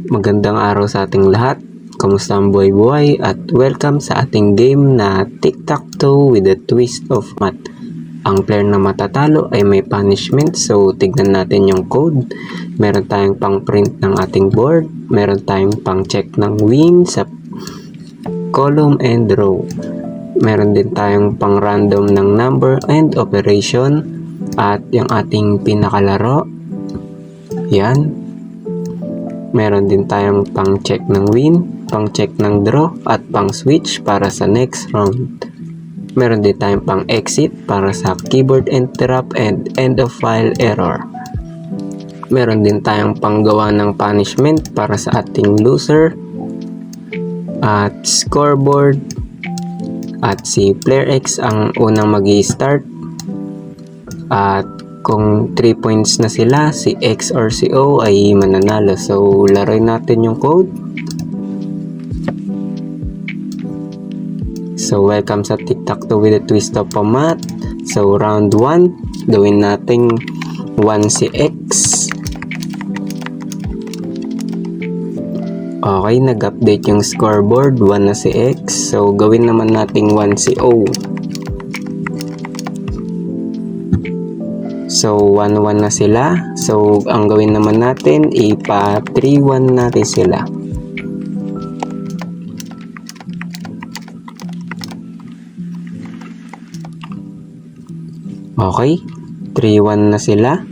Magandang araw sa ating lahat. Kamusta ang buhay-buhay at welcome sa ating game na Tic-Tac-Toe with a twist of math. Ang player na matatalo ay may punishment, so tignan natin yung code. Meron tayong pang print ng ating board, meron tayong pang check ng win sa column and row. Meron din tayong pang random ng number and operation at yung ating pinakalaro. Yan. Meron din tayong pang check ng win, pang check ng draw, at pang switch para sa next round. Meron din tayong pang exit para sa keyboard interrupt and end of file error. Meron din tayong panggawa ng punishment para sa ating loser at scoreboard. At si player X ang unang magi-start. At kung 3 points na sila, si X or si O ay mananalo. So, laruin natin yung code. So, welcome sa Tic-Tac-Toe with a twist of a math. So, round 1, gawin natin 1 si X. Okay, nag-update yung scoreboard, 1 na si X. So, gawin naman natin 1 si O. So, 1-1 na sila. So, ang gawin naman natin, ipa 3-1 natin sila. Okay, 3-1 na sila.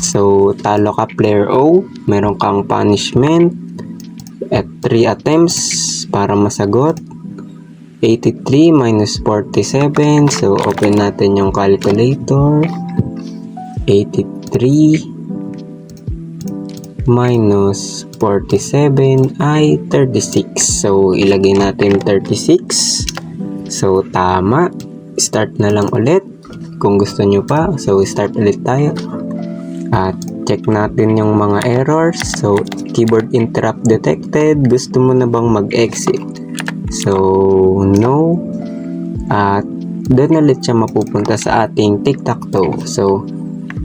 So, talo ka player O. Meron kang punishment at 3 attempts para masagot. 83 minus 47. So, open natin yung calculator. 83 minus 47 ay 36. So, ilagay natin 36. So, tama. Start na lang ulit. Kung gusto nyo pa, so start ulit tayo. At check natin yung mga errors. So, keyboard interrupt detected. Gusto mo na bang mag-exit? So, no. At doon ulit siya mapupunta sa ating Tic-Tac-Toe. So,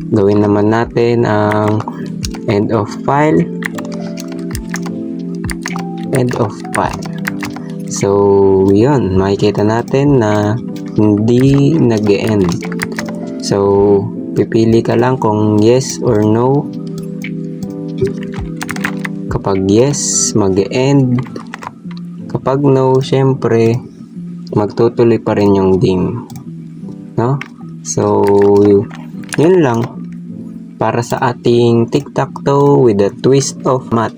gawin naman natin ang end of file. End of file. So, yun. Makikita natin na hindi nag-end. So, pipili ka lang kung yes or no. Kapag yes, mag-end. Kapag no, syempre, magtutuloy pa rin yung game. No? So, yun lang. Para sa ating Tic-Tac-Toe with a twist of math.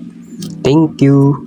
Thank you!